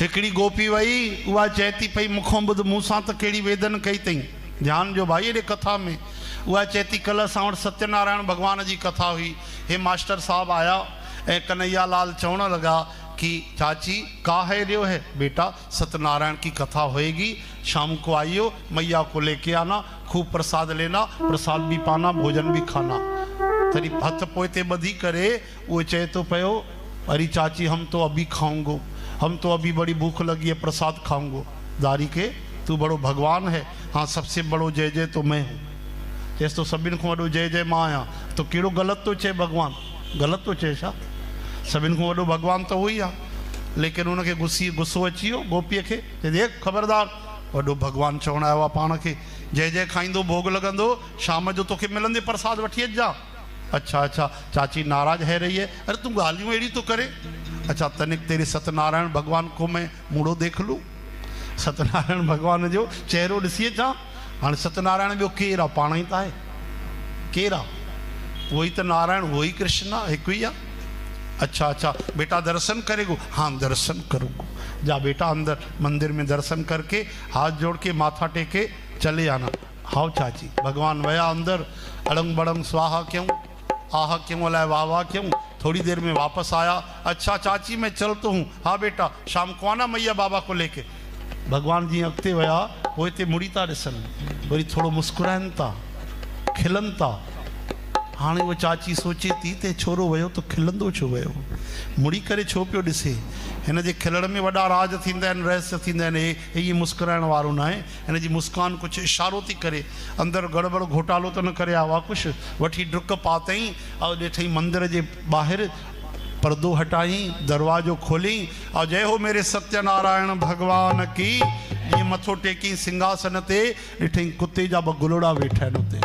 हिकड़ी गोपी वही उहा चए थी पई मुखों ॿुध मूंसां त कहिड़ी वेदन कई अथई। ध्यान जो भाई एॾे कथा में उहा चए थी कल्ह असां वटि सत्यनारायण भगवान जी कथा हुई। हे मास्टर साहब आया ऐं कन्हैया लाल चवण लगा कि चाची का है रे है बेटा, सत्यनारायण की कथा होएगी, शाम को आइयो, मैया को लेके आना, खूब प्रसाद लेना, प्रसाद भी पाना, भोजन भी खाना। तरी हथ पोते बधी करे वो चए तो पयो अरे चाची हम तो अभी खाऊंगो, हम तो अभी बड़ी भूख लगी है, प्रसाद खाऊंगो। दारी के तू बड़ो भगवान है, हाँ सबसे बड़ो जय जय तो मैं हूँ। चेस तो सभिन को वॾो जय जय मां आहियां, तो कहिड़ो ग़लति तो चए भगवान, ग़लति तो चए छा? सभिन को वॾो भगवान तो वही आहे। लेकिन उनखे गुस्सो अची वियो गोपीअ खे, चए देख खबरदार, वॾो भगवान चवण आयो आहे पाण खे, जय जय खाईंदो भोग लॻंदो, शाम जो तोखे मिलंदे प्रसाद वठी अचिजा। अच्छा अच्छा चाची नाराज है रही है, अरे तू गालियों अड़ी तो करे। अच्छा तनिक तेरे सत्यनारायण भगवान को मैं मूड़ो देख लूँ, सत्यनारायण भगवान जो चेहरो ॾिसी अचां। हाँ सत्यनारायण ॿियो केरु आहे, पाण ई त आहे, केरु आहे? वही तो नारायण, वही कृष्ण आहे, हिकु ई आहे। अच्छा अच्छा बेटा दर्शन करेगो, हाँ दर्शन करूँगा। जा बेटा अंदर मंदिर में दर्शन करके हाथ जोड़ के माथा टेके चले आना। हाँ चाची। भगवान वया अंदर, अड़ंग बड़ंग स्वाहा क्यों, आहा क्यों, अलाए वाह वाह क्यों। थोड़ी देर में वापस आया, अच्छा चाची मैं चलता हूँ, हाँ बेटा शाम को आना मैया बाबा को लेके। भगवान जी अॻिते विया, वो हिते मुड़ी था ॾिसनि, वरी थोड़ो मुस्कुराइनि था, खिलनि था। हाणे वो चाची सोचे थी ते छोरो वियो तो खिलंदो छो वियो, मुड़ी करे छो पियो ॾिसे। हिन जे खिलण में वॾा राज थींदा आहिनि, रहस्य थींदा आहिनि। हे मुस्कुराइण वारो न आहे, हिन जी मुस्कान कुझु इशारो थी करे। अंदरि गड़बड़ घोटालो तो न करे आवा कुझु, वठी डुक पातई और ॾिठई मंदिर जे ॿाहिरि पर्दो हटाई, दरवाजो खोली और जय हो मेरे सत्यनारायण भगवान की। ये मथो टेकी सिंहासन ते, ॾिठई कुत्ते जा ॿ गुलड़ा वेठा आहिनि उते,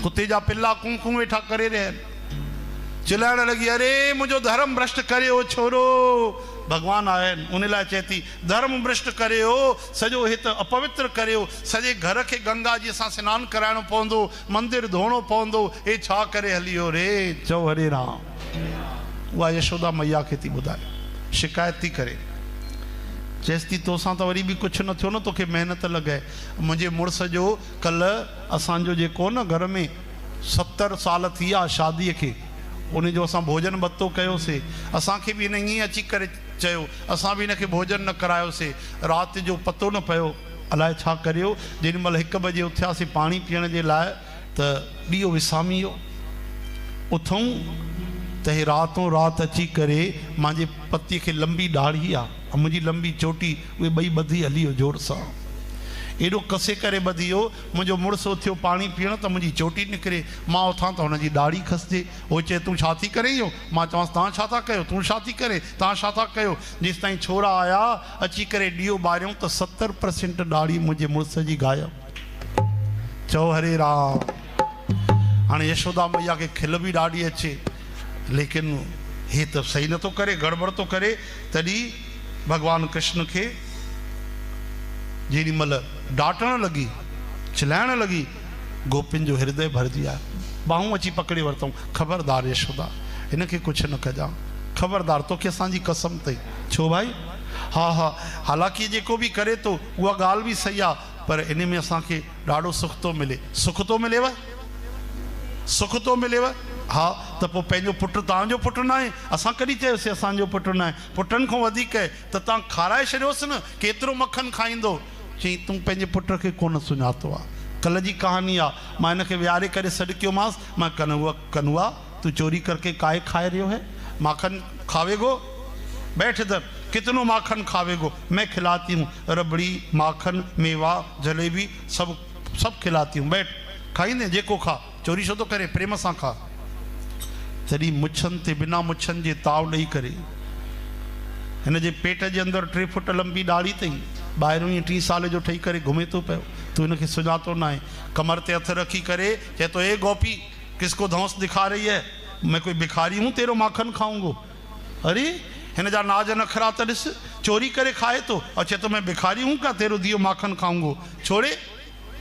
कुत्ते जा पिल्ला कूं कूं वेठा करे रहिया आहिनि। चिल्लाइण लगी अरे मुझो धर्म भ्रष्ट करियो छोरो। भगवान आया आहिनि, उन लाइ चए थी धर्म भ्रष्ट करियो, सॼो हित अपवित्र करियो, सॼे घर खे गंगा जी सां सनानु कराइणो पवंदो, मंदिर धोइणो पवंदो, हे छा करे हलियो रे। चओ हरे राम। उहा यशोदा मैया खे थी ॿुधाए, शिकायत थी करे, चएसि थी तोसां त वरी बि कुझु न थियो न, तोखे महिनत लॻाए। मुंहिंजे मुड़ुस जो कल्ह असांजो जेको न घर में 70 साल थी विया शादीअ खे, उन जो असां भोजन बत्तो कयोसीं। असांखे बि हिन ईअं अची करे चयो, असां बि हिनखे भोजन न करायोसीं। राति जो पतो न पियो अलाए छा करियो, जेॾी महिल 1 बजे उथियासीं पाणी पीअण जे लाइ त ॾीओ विसामी वियो। उथूं त हे रातों राति अची करे मुंहिंजे पतीअ खे लंबी दाढ़ी आहे, मुंहिंजी लंबी चोटी, उहे ॿई ॿधी हली वियो जोर सां, एॾो कसे करे ॿधी वियो। मुंहिंजो मुड़ुसु उथियो पाणी पीअण त मुंहिंजी चोटी निकिरे, मां उथां त हुनजी दाढ़ी खसिजे। उहो चए तूं छा थी करे इहो, मां चवांसि तव्हां छा था कयो, तूं छा थी करे, तव्हां छा था कयो। जेसि ताईं छोरा आया अची करे ॾीओ ॿारियूं त 70% दाढ़ी मुंहिंजे मुड़ुस जी गायब। चओ हरे राम। हाणे यशोदा मैया खे खिल बि ॾाढी अचे, लेकिन हे त सही नथो करे, गड़बड़ थो करे। तॾहिं भगवान कृष्ण खे जेॾी महिल डांटण लगी, चिल्लाइण लगी, गोपियुनि जो हृदय भरजी आयो। बाहूं अची पकड़े वरितऊं, ख़बरदार यशोदा हिन खे कुझु न कजां, ख़बरदार तोखे असांजी कसम अथई। छो भाई? हा हा हालांकि जेको बि करे थो उहा ॻाल्हि बि सही आहे, पर इन में असांखे ॾाढो सुख थो मिले। सुख थो मिलेव, सुख थो मिलेव? हा त पोइ पंहिंजो पुटु तव्हांजो पुटु न आहे? असां कॾहिं चयोसीं असांजो पुटु न आहे? पुटनि खां वधीक आहे त तव्हां खाराए छॾियोसि न, केतिरो मक्खन खाईंदो। चई तूं पंहिंजे पुट खे कोन सुञातो आहे। कल्ह जी कहानी आहे, मां हिनखे विहारे करे सॾु कयोमांसि, मां कनुआ तू चोरी करके काहे खाए रहियो है, माखन खावेगो, बैठ इधर, कितनो माखन खावेगो, मैं खिलाती हूँ, रबड़ी माखन मेवा जलेबी सब खिलाती हूँ, बैठ खाईंदे जेको खा, चोरी छो तो करे, प्रेम सां खा। तॾहिं मुछनि ते बिना मुछनि जे ताव ॾेई करे, हिन जे पेट जे अंदरि 3 फुट लंबी दाढ़ी अथई, ॿाहिरों ई 30 साल जो ठही करे घुमे थो पियो, तूं हिनखे सुञातो न आहे। कमर ते हथ रखी करे चए तो ए गोपी किसको धौंस दिखा रही है, मैं कोई भिखारी हूँ तेरो माखन खाऊंगो। अरे हिन जा नाज नखरा त ॾिस, चोरी करे खाए तो और चए तो मैं भिखारी हूँ का तेरो दियो माखन खाऊंगो। छोड़े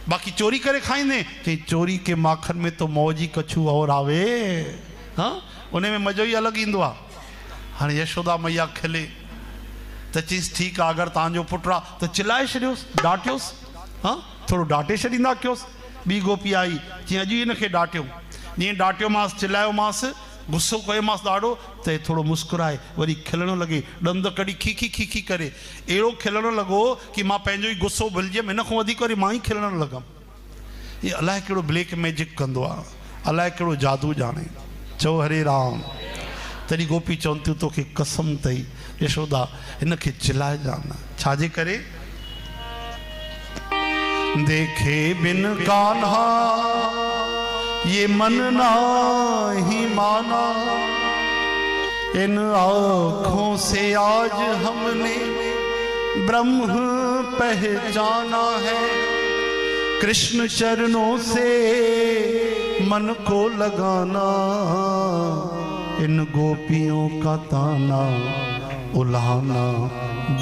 बाकी चोरी करे खाईंदे, चई चोरी के माखन में तो मौजी कछू और आवे, हाँ उन में मज़ो ही अलॻि ईंदो आहे। हाणे यशोदा मैया खिले, त चईंसि ठीकु आहे, अगरि तव्हांजो पुटु आहे त चिल्लाए छॾियोसि, डाटियोसि, हाँ थोरो डाटे छॾींदा कयोसि। ॿी गोपी आई, जीअं अॼु हिनखे डाटियो, जीअं डाटियोमांसि, चिल्लायोमांसि, गुस्सो कयोमांसि ॾाढो, त हे थोरो मुस्कुराए वरी खिलणु लॻे, ॾंद कढी खीखी खीखी करे अहिड़ो खिलणु लॻो कि मां पंहिंजो ई गुस्सो भुलिजियमि, हिन खां वधीक वरी मां ई खिलणु लॻमि। ये अलाए कहिड़ो ब्लैक मैजिक कंदो आहे, अलाए कहिड़ो जादू ॼाणे। चओ हरे राम। तॾहिं गोपी चवनि थियूं तोखे कसम अथई यशोदा, हिनखे चिल्लाए जाना। छाजे करे? देखे बिन कान्हा ये मन नाही माना, इन आँखों से आज हमने ब्रह्म पहचाना है। कृष्ण चरणों से मन को लगाना, इन गोपियों का ताना उल्हाना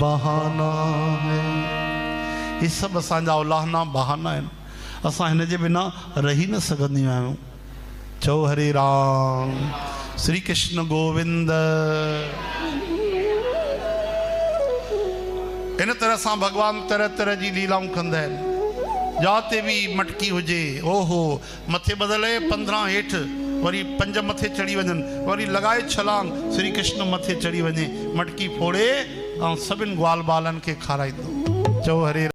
बहाना है। ये सब असांजा उल्हाना बहाना आहिनि, असां हिन जे बिना रही न सघंदियूं आहियूं। चओ हरे राम। श्री कृष्ण गोविंद। इन तरह सां भगवान तरह तरह जी लीलाऊं कंदा आहिनि। जाते भी मटकी हुजे, ओहो मथे बदले 15 हेठि, वरी 5 मथे चढ़ी वञनि, वरी लगाए छलांग, श्री कृष्ण मथे चढ़ी वञे, मटकी फोड़े ऐं सभिनि ग्वाल बालनि खे खाराईंदो। चओ हरे